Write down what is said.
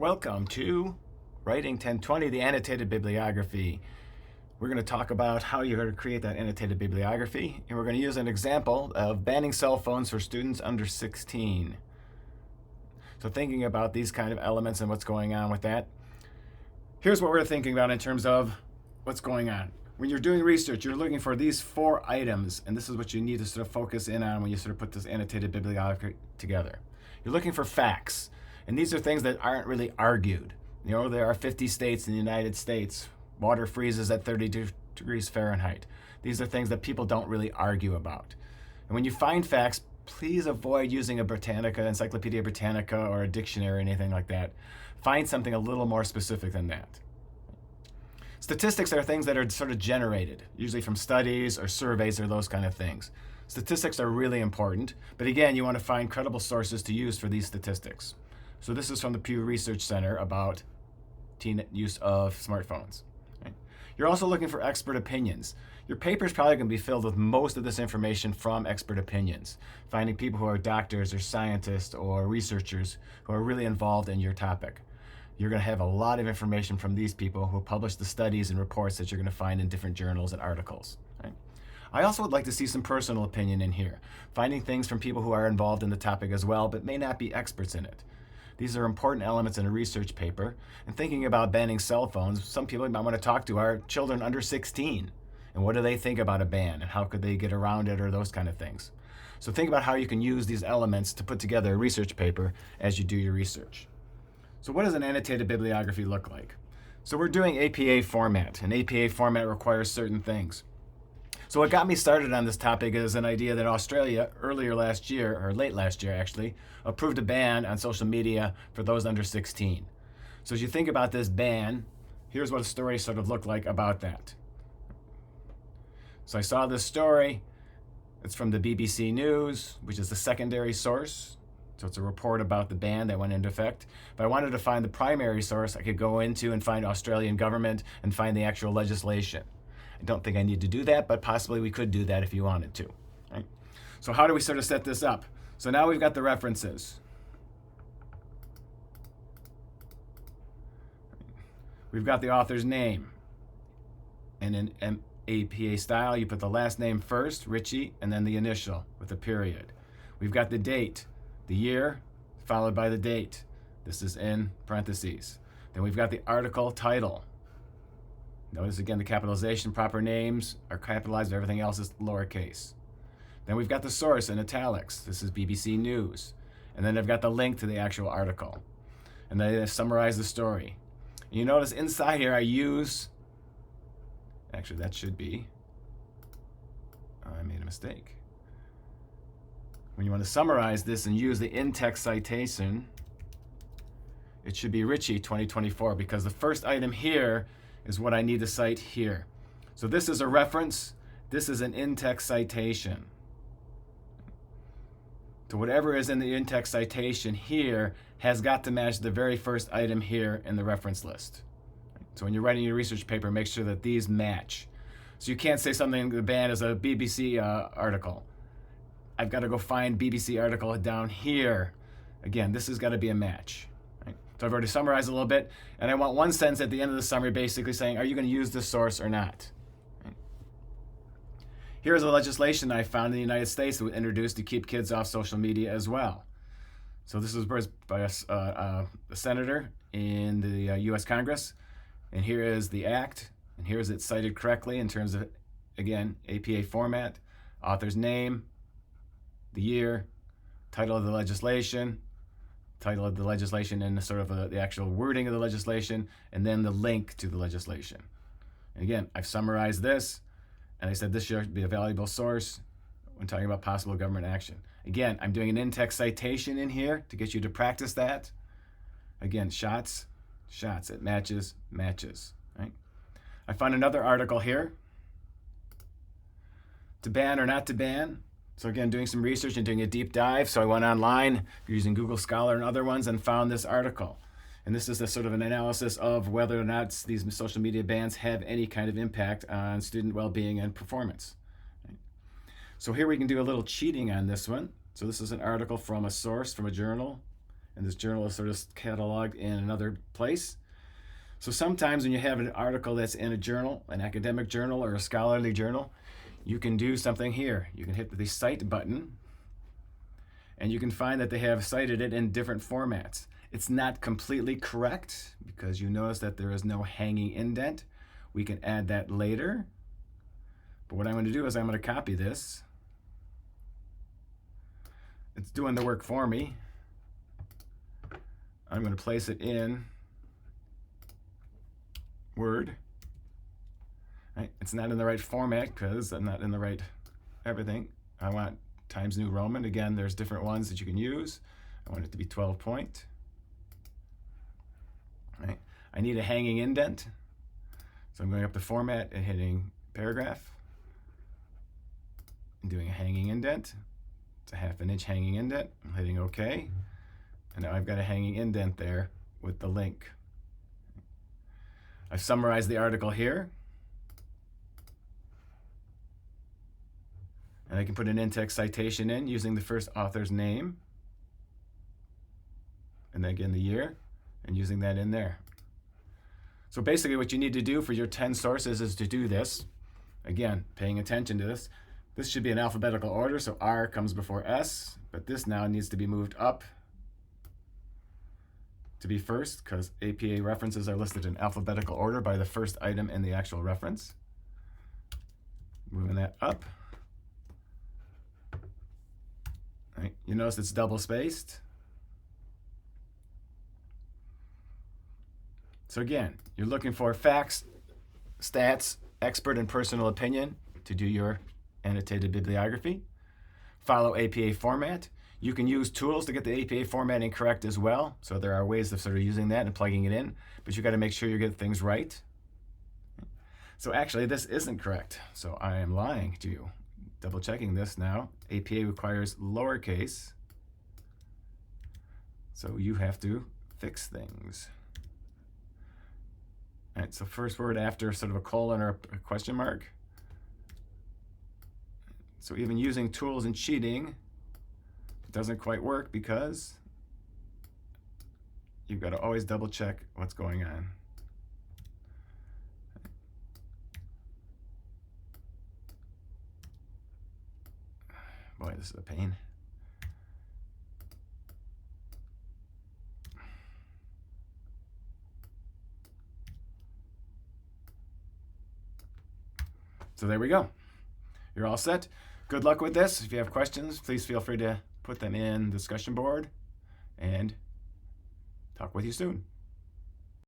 Welcome to Writing 1020, the Annotated Bibliography. We're going to talk about how you're going to create that annotated bibliography, and we're going to use an example of banning cell phones for students under 16. So thinking about these kind of elements and what's going on with that, here's what we're thinking about in terms of what's going on. When you're doing research, you're looking for these 4 items, and this is what you need to sort of focus in on when you sort of put this annotated bibliography together. You're looking for facts. And these are things that aren't really argued. You know, there are 50 states in the United States. Water freezes at 32 degrees Fahrenheit. These are things that people don't really argue about. And when you find facts, please avoid using a Britannica, Encyclopedia Britannica, or a dictionary or anything like that. Find something a little more specific than that. Statistics are things that are sort of generated, usually from studies or surveys or those kind of things. Statistics are really important, but again, you want to find credible sources to use for these statistics. So this is from the Pew Research Center about teen use of smartphones. Right? You're also looking for expert opinions. Your paper is probably going to be filled with most of this information from expert opinions, finding people who are doctors or scientists or researchers who are really involved in your topic. You're going to have a lot of information from these people who publish the studies and reports that you're going to find in different journals and articles. Right? I also would like to see some personal opinion in here, finding things from people who are involved in the topic as well, but may not be experts in it. These are important elements in a research paper. And thinking about banning cell phones, some people you might want to talk to are children under 16. And what do they think about a ban? And how could they get around it or those kind of things? So think about how you can use these elements to put together a research paper as you do your research. So what does an annotated bibliography look like? So we're doing APA format. And APA format requires certain things. So what got me started on this topic is an idea that Australia earlier last year, or late last year actually, approved a ban on social media for those under 16. So as you think about this ban, here's what a story sort of looked like about that. So I saw this story. It's from the BBC News, which is the secondary source. So it's a report about the ban that went into effect. If I wanted to find the primary source, I could go into and find Australian government and find the actual legislation. I don't think I need to do that, but possibly we could do that if you wanted to. Right? So how do we sort of set this up? So now we've got the references. We've got the author's name. And in APA style, you put the last name first, Richie, and then the initial with a period. We've got the date, the year, followed by the date. This is in parentheses. Then we've got the article title. Notice again the capitalization, proper names are capitalized, everything else is lowercase. Then we've got the source in italics. This is BBC News. And then I've got the link to the actual article. And then I summarize the story. And you notice inside here I use, actually that should be, I made a mistake. When you want to summarize this and use the in-text citation, it should be Richie 2024 because the first item here is what I need to cite here. So this is a reference. This is an in-text citation. So whatever is in the in-text citation here has got to match the very first item here in the reference list. So when you're writing your research paper, make sure that these match. So you can't say something, the ban is a BBC article. I've got to go find BBC article down here. Again, this has got to be a match. So I've already summarized a little bit, and I want one sentence at the end of the summary basically saying, are you going to use this source or not? Right. Here's the legislation I found in the United States that was introduced to keep kids off social media as well. So this was by a senator in the U.S. Congress, and here is the act, and here is it cited correctly in terms of, again, APA format, author's name, the year, title of the legislation, and the sort of the actual wording of the legislation, and then the link to the legislation. And again, I've summarized this, and I said this should be a valuable source when talking about possible government action. Again, I'm doing an in-text citation in here to get you to practice that. Again, shots, it matches, right? I found another article here. To ban or not to ban. So again, doing some research and doing a deep dive. So I went online using Google Scholar and other ones and found this article. And this is a sort of an analysis of whether or not these social media bans have any kind of impact on student well-being and performance. Right? So here we can do a little cheating on this one. So this is an article from a source, from a journal. and this journal is sort of cataloged in another place. So sometimes when you have an article that's in a journal, an academic journal or a scholarly journal, you can do something here. You can hit the Cite button, and you can find that they have cited it in different formats. It's not completely correct because you notice that there is no hanging indent. We can add that later. But what I'm going to do is I'm going to copy this. It's doing the work for me. I'm going to place it in Word. Right? It's not in the right format because I'm not in the right everything. I want Times New Roman. Again, there's different ones that you can use. I want it to be 12 point. Right? I need a hanging indent. So I'm going up to Format and hitting Paragraph and doing a hanging indent. It's a 1/2 inch hanging indent. I'm hitting OK. And now I've got a hanging indent there with the link. I've summarized the article here. And I can put an in-text citation in using the first author's name. And then again the year, and using that in there. So basically what you need to do for your 10 sources is to do this. Again, paying attention to this. This should be in alphabetical order, so R comes before S, but this now needs to be moved up to be first because APA references are listed in alphabetical order by the first item in the actual reference. Moving that up. Right. You notice it's double spaced. So again, you're looking for facts, stats, expert, and personal opinion to do your annotated bibliography. Follow APA format. You can use tools to get the APA formatting correct as well. So there are ways of sort of using that and plugging it in, but you got to make sure you get things right. So actually, this isn't correct. So I am lying to you. Double checking this now. APA requires lowercase. So you have to fix things. All right, so first word after sort of a colon or a question mark. So even using tools and cheating, it doesn't quite work because you've got to always double check what's going on. Boy, this is a pain. So there we go. You're all set. Good luck with this. If you have questions, please feel free to put them in the discussion board and talk with you soon.